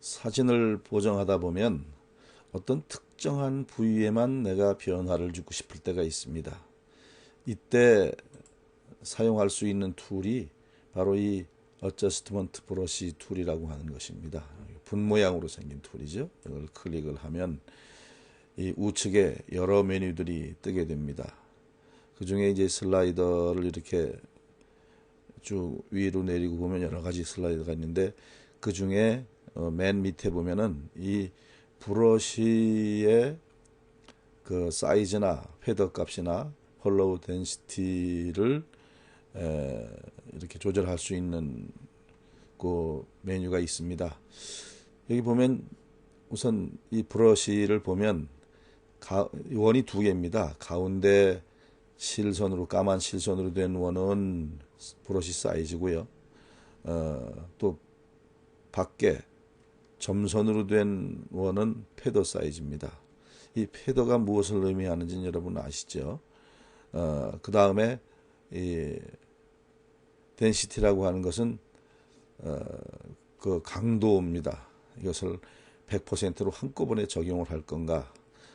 사진을 보정하다 보면 어떤 특정한 부위에만 내가 변화를 주고 싶을 때가 있습니다. 이때 사용할 수 있는 툴이 바로 이 어저스트먼트 브러쉬 툴이라고 하는 것입니다. 분 모양으로 생긴 툴이죠. 이걸 클릭을 하면 이 우측에 여러 메뉴들이 뜨게 됩니다. 그 중에 이제 슬라이더를 이렇게 쭉 위로 내리고 보면 여러 가지 슬라이더가 있는데, 그 중에 맨 밑에 보면은 이 브러쉬의 그 사이즈나 패더 값이나 홀로우 덴시티를 이렇게 조절할 수 있는 그 메뉴가 있습니다. 여기 보면 우선 이 브러쉬를 보면 원이 두 개입니다. 가운데 실선으로, 까만 실선으로 된 원은 브러쉬 사이즈고요. 또 밖에 점선으로 된 원은 패더 사이즈입니다. 이 패더가 무엇을 의미하는지는 여러분 아시죠? 그 다음에 이 덴시티라고 하는 것은 그 강도입니다. 이것을 100%로 한꺼번에 적용을 할 건가,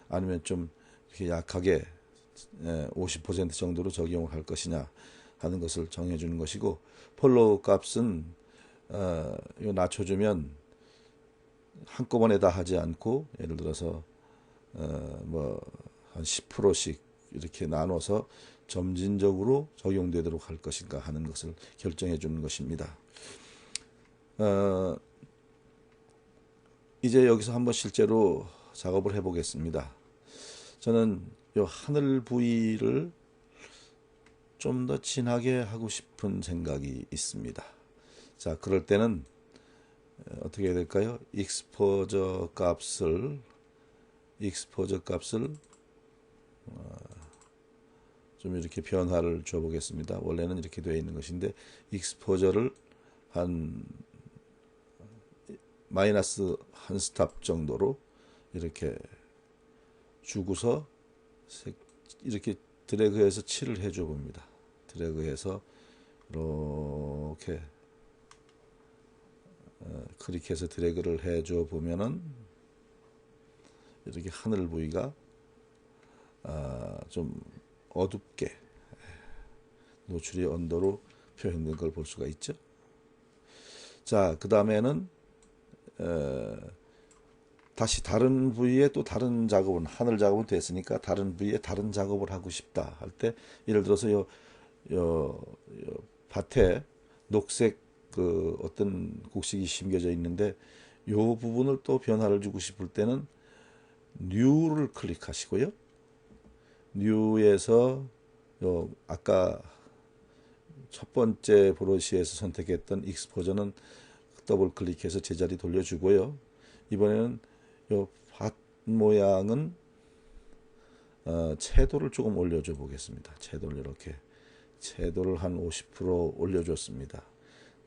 아니면 좀 이렇게 약하게 50% 정도로 적용을 할 것이냐 하는 것을 정해주는 것이고, 폴로우 값은 이거 낮춰주면 한꺼번에 다 하지 않고, 예를 들어서 뭐 한 10%씩 이렇게 나눠서 점진적으로 적용되도록 할 것인가 하는 것을 결정해 주는 것입니다. 이제 여기서 한번 실제로 작업을 해 보겠습니다. 저는 이 하늘 부위를 좀 더 진하게 하고 싶은 생각이 있습니다. 자, 그럴 때는 어떻게 해야 될까요? 익스포저 값을 좀 이렇게 변화를 줘 보겠습니다. 원래는 이렇게 되어 있는 것인데, 익스포저를 한 마이너스 한 스탑 정도로 이렇게 주고서 이렇게 드래그해서 칠을 해줘 봅니다. 드래그해서 이렇게 클릭해서 드래그를 해줘 보면은 이렇게 하늘 부위가 좀 어둡게 노출이 언더로 표현된 걸 볼 수가 있죠. 자, 그 다음에는 다시 다른 부위에 또 다른 작업은, 하늘 작업은 됐으니까 다른 부위에 다른 작업을 하고 싶다 할 때, 예를 들어서 요 밭에 녹색 그 어떤 곡식이 심겨져 있는데, 요 부분을 또 변화를 주고 싶을 때는 뉴를 클릭하시고요. 뉴에서 요 아까 첫 번째 브러쉬에서 선택했던 익스포저는 더블 클릭해서 제자리 돌려주고요. 이번에는 요 밭 모양은 채도를 조금 올려줘 보겠습니다. 채도를 이렇게 채도를 한 50% 올려줬습니다.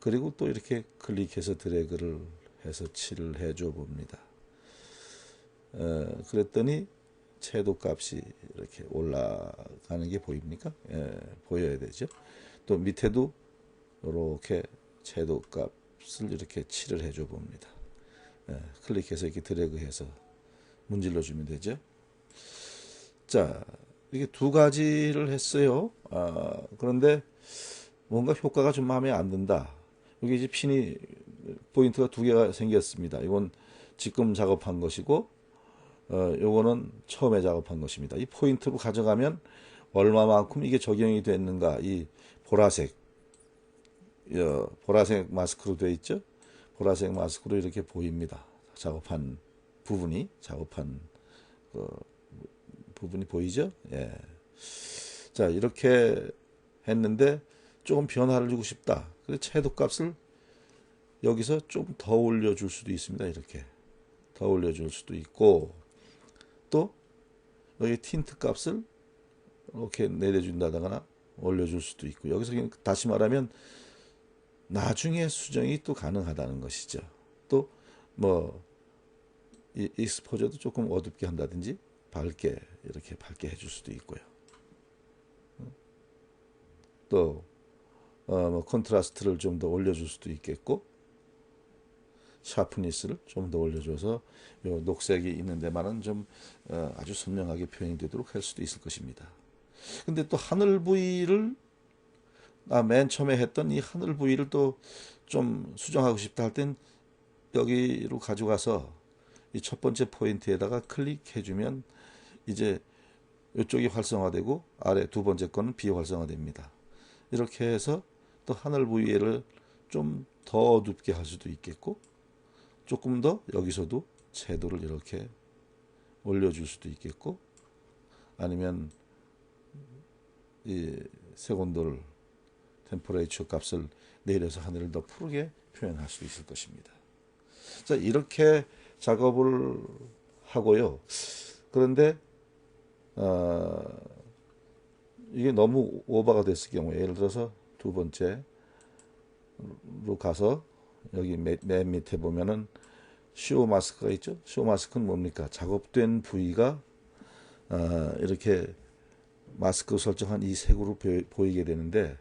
그리고 또 이렇게 클릭해서 드래그를 해서 칠을 해줘 봅니다. 그랬더니 채도 값이 이렇게 올라가는 게 보입니까? 보여야 되죠. 또 밑에도 이렇게 채도 값을 이렇게 칠을 해줘 봅니다. 클릭해서 이렇게 드래그해서 문질러 주면 되죠. 자, 이게 두 가지를 했어요. 그런데 뭔가 효과가 좀 마음에 안 든다. 여기 이제 핀이 포인트가 두 개가 생겼습니다. 이건 지금 작업한 것이고, 요거는 처음에 작업한 것입니다. 이 포인트로 가져가면 얼마만큼 이게 적용이 됐는가, 이 보라색 마스크로 되어 있죠. 보라색 마스크로 이렇게 보입니다. 작업한 부분이 보이죠? 예. 자, 이렇게 했는데 조금 변화를 주고 싶다. 그래서 채도 값을 여기서 좀 더 올려줄 수도 있습니다. 이렇게 더 올려줄 수도 있고, 또 여기 틴트 값을 이렇게 내려준다거나 올려줄 수도 있고, 여기서 다시 말하면 나중에 수정이 또 가능하다는 것이죠. 또 뭐 익스포저도 조금 어둡게 한다든지 이렇게 밝게 해줄 수도 있고요. 또 뭐 컨트라스트를 좀 더 올려줄 수도 있겠고, 샤프니스를 좀 더 올려줘서 요 녹색이 있는 데만은 좀 아주 선명하게 표현이 되도록 할 수도 있을 것입니다. 근데 또 하늘 부위를 맨 처음에 했던 이 하늘 부위를 또 좀 수정하고 싶다 할 땐 여기로 가져가서 이 첫 번째 포인트에다가 클릭해주면 이제 이쪽이 활성화되고 아래 두 번째 거는 비활성화됩니다. 이렇게 해서 또 하늘 부위를 좀 더 어둡게 할 수도 있겠고 조금 더 여기서도 채도를 이렇게 올려줄 수도 있겠고 아니면 이 세곤도를 템퍼레이처 값을 내려서 하늘을 더 푸르게 표현할 수 있을 것입니다. 자, 이렇게 작업을 하고요. 그런데 이게 너무 오버가 됐을 경우에 예를 들어서 두 번째로 가서 여기 맨 밑에 보면은 쇼 마스크가 있죠. 쇼 마스크는 뭡니까? 작업된 부위가 이렇게 마스크 설정한 이 색으로 보이게 되는데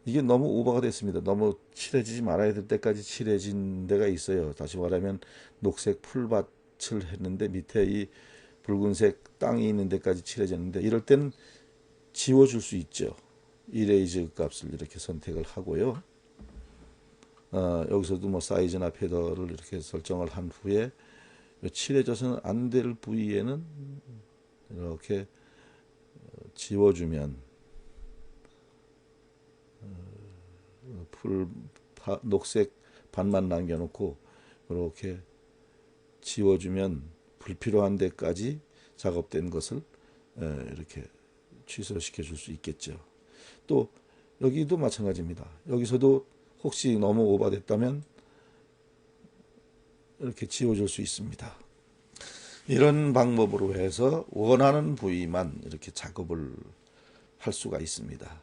이게 너무 오버가 됐습니다. 너무 칠해지지 말아야 될 때까지 칠해진 데가 있어요. 다시 말하면 녹색 풀밭을 했는데 밑에 이 붉은색 땅이 있는 데까지 칠해졌는데 이럴 때는 지워줄 수 있죠. 이레이즈 값을 이렇게 선택을 하고요. 여기서도 뭐 사이즈나 패더를 이렇게 설정을 한 후에 칠해져서는 안 될 부위에는 이렇게 지워주면 녹색 반만 남겨놓고 이렇게 지워주면 불필요한 데까지 작업된 것을 이렇게 취소시켜 줄 수 있겠죠. 또 여기도 마찬가지입니다. 여기서도 혹시 너무 오버됐다면 이렇게 지워줄 수 있습니다. 이런 방법으로 해서 원하는 부위만 이렇게 작업을 할 수가 있습니다.